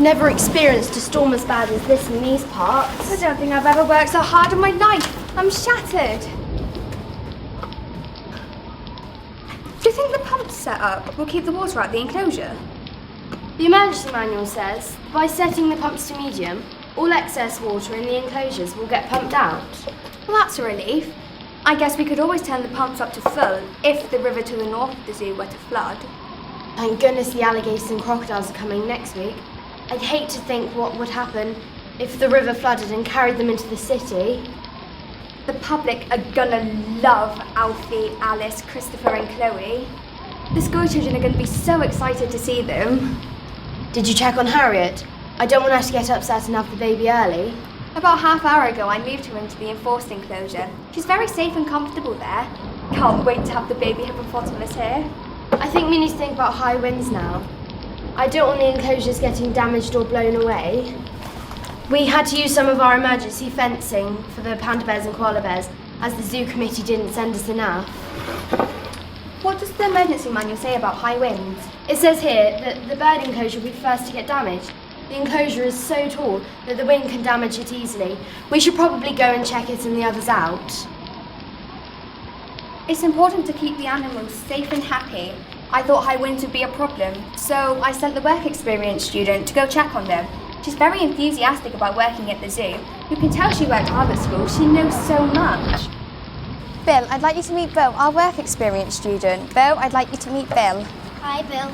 never experienced a storm as bad as this in these parts. I don't think I've ever worked so hard in my life. I'm shattered. Do you think the pump set up will keep the water out of the enclosure? The emergency manual says by setting the pumps to medium, all excess water in the enclosures will get pumped out. Well, that's a relief. I guess we could always turn the pumps up to full if the river to the north of the zoo were to flood. Thank goodness the alligators and crocodiles are coming next week. I'd hate to think what would happen if the river flooded and carried them into the city. The public are gonna love Alfie, Alice, Christopher and Chloe. The school children are gonna be so excited to see them. Did you check on Harriet? I don't want her to get upset and have the baby early. About half hour ago, I moved her into the enforced enclosure. She's very safe and comfortable there. Can't wait to have the baby hippopotamus here. I think we need to think about high winds now. I don't want the enclosures getting damaged or blown away. We had to use some of our emergency fencing for the panda bears and koala bears, as the zoo committee didn't send us enough. What does the emergency manual say about high winds? It says here that the bird enclosure will be first to get damaged. The enclosure is so tall that the wind can damage it easily. We should probably go and check it and the others out. It's important to keep the animals safe and happy. I thought high winds would be a problem, so I sent the work experience student to go check on them. She's very enthusiastic about working at the zoo. You can tell she worked hard at school. She knows so much. Bill, I'd like you to meet Bill, our work experience student. Bill, I'd like you to meet Bill. Hi, Bill.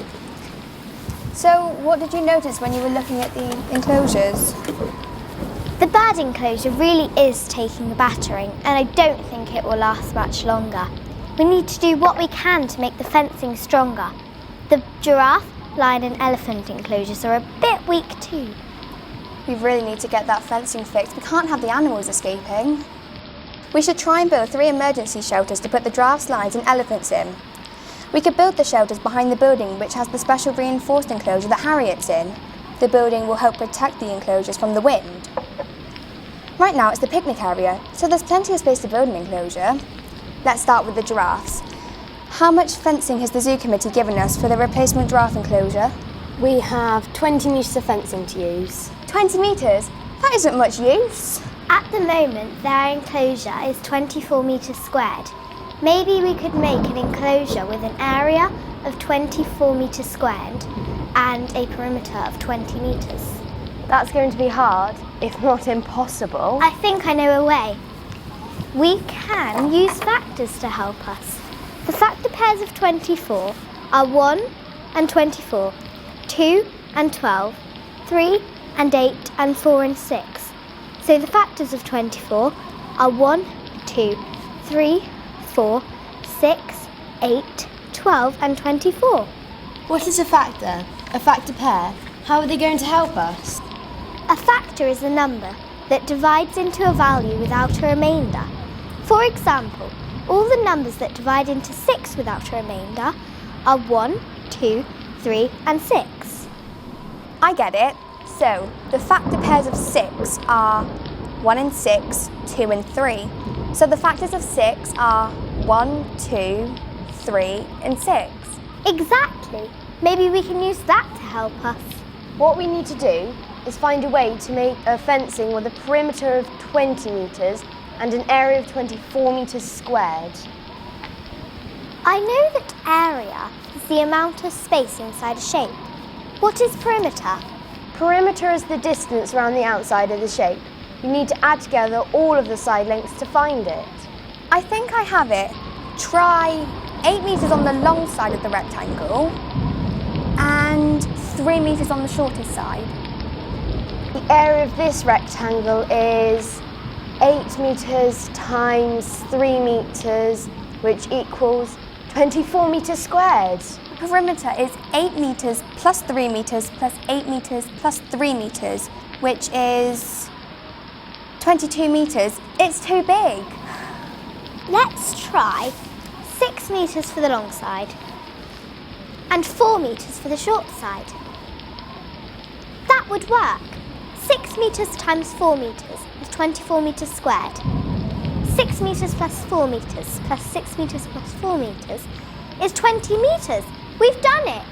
So, what did you notice when you were looking at the enclosures? The bird enclosure really is taking a battering, and I don't think it will last much longer. We need to do what we can to make the fencing stronger. The giraffe, lion and elephant enclosures are a bit weak too. We really need to get that fencing fixed. We can't have the animals escaping. We should try and build 3 emergency shelters to put the giraffes, lions and elephants in. We could build the shelters behind the building which has the special reinforced enclosure that Harriet's in. The building will help protect the enclosures from the wind. Right now it's the picnic area, so there's plenty of space to build an enclosure. Let's start with the giraffes. How much fencing has the zoo committee given us for the replacement giraffe enclosure? We have 20 metres of fencing to use. 20 metres? That isn't much use. At the moment, their enclosure is 24 metres squared. Maybe we could make an enclosure with an area of 24 metres squared and a perimeter of 20 metres. That's going to be hard, if not impossible. I think I know a way. We can use factors to help us. The factor pairs of 24 are 1 and 24, 2 and 12, 3 and 8 and 4 and 6. So the factors of 24 are 1, 2, 3, 4, 6, 8, 12 and 24. What is a factor? A factor pair? How are they going to help us? A factor is a number that divides into a value without a remainder. For example, all the numbers that divide into 6 without a remainder are 1, 2, 3 and 6. I get it. So, the factor pairs of 6 are 1 and 6, 2 and 3. So the factors of 6 are 1, 2, 3 and 6. Exactly. Maybe we can use that to help us. What we need to do is find a way to make a fencing with a perimeter of 20 metres and an area of 24 metres squared. I know that area is the amount of space inside a shape. What is perimeter? Perimeter is the distance around the outside of the shape. You need to add together all of the side lengths to find it. I think I have it. Try 8 metres on the long side of the rectangle and 3 metres on the shortest side. The area of this rectangle is 8 metres times 3 metres, which equals 24 metres squared. The perimeter is 8 metres plus 3 metres plus 8 metres plus 3 metres, which is 22 metres. It's too big. Let's try 6 metres for the long side and 4 metres for the short side. That would work. 6 metres times 4 metres is 24 metres squared. 6 metres plus 4 metres plus 6 metres plus 4 metres is 20 metres. We've done it.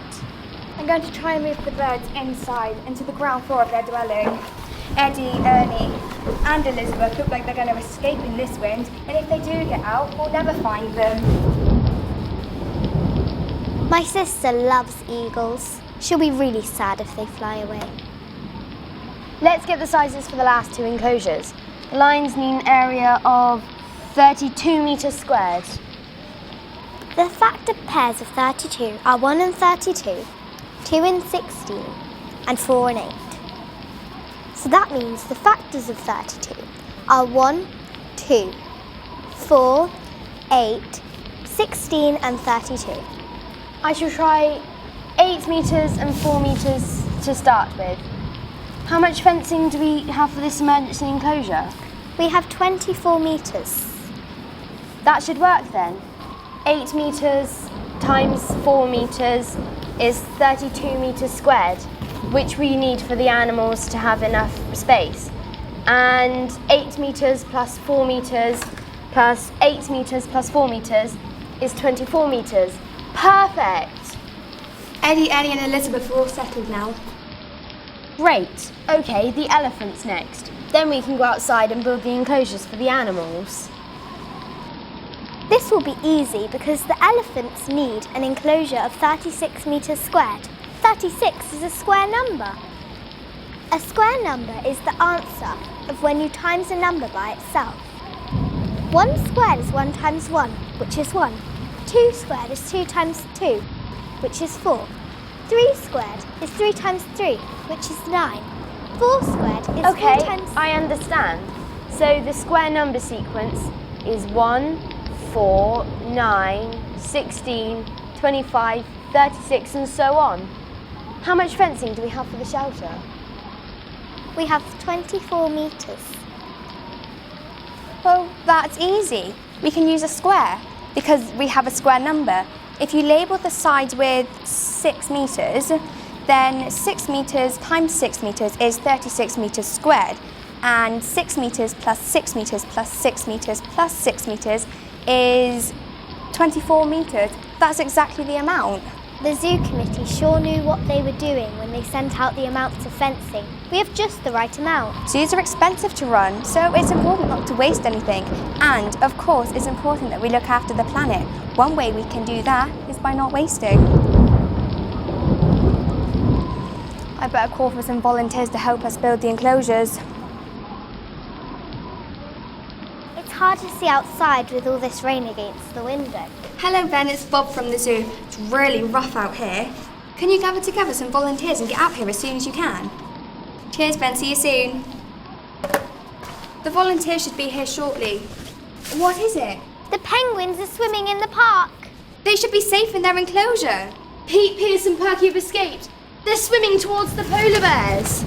I'm going to try and move the birds inside into the ground floor of their dwelling. Eddie, Ernie, and Elizabeth look like they're going to escape in this wind, and if they do get out, we'll never find them. My sister loves eagles. She'll be really sad if they fly away. Let's get the sizes for the last two enclosures. The lines need an area of 32 metres squared. The factor pairs of 32 are 1 and 32, 2 and 16, and 4 and 8. So that means the factors of 32 are 1, 2, 4, 8, 16 and 32. I shall try 8 metres and 4 metres to start with. How much fencing do we have for this emergency enclosure? We have 24 metres. That should work then. 8 metres times 4 metres is 32 metres squared, which we need for the animals to have enough space. And 8 metres plus 4 metres plus 8 metres plus 4 metres is 24 metres. Perfect! Eddie, Ernie, and Elizabeth are all settled now. Great. Okay, the elephants next. Then we can go outside and build the enclosures for the animals. This will be easy because the elephants need an enclosure of 36 metres squared. 36 is a square number. A square number is the answer of when you times a number by itself. 1 squared is 1 times 1, which is 1. 2 squared is 2 times 2, which is 4. 3 squared is 3 times 3, which is 9. 4 squared is 4 times... I understand. So the square number sequence is 1, 4, 9, 16, 25, 36 and so on. How much fencing do we have for the shelter? We have 24 metres. Well, that's easy. We can use a square because we have a square number. If you label the sides with 6 metres, then 6 metres times 6 metres is 36 metres squared. And 6 metres plus 6 metres plus 6 metres plus 6 metres is 24 metres. That's exactly the amount. The zoo committee sure knew what they were doing when they sent out the amounts of fencing. We have just the right amount. Zoos are expensive to run, so it's important not to waste anything. And, of course, it's important that we look after the planet. One way we can do that is by not wasting. I better call for some volunteers to help us build the enclosures. It's hard to see outside with all this rain against the window. Hello Ben, it's Bob from the zoo. It's really rough out here. Can you gather together some volunteers and get out here as soon as you can? Cheers Ben, see you soon. The volunteers should be here shortly. What is it? The penguins are swimming in the park. They should be safe in their enclosure. Pete, Pierce and Perky have escaped. They're swimming towards the polar bears.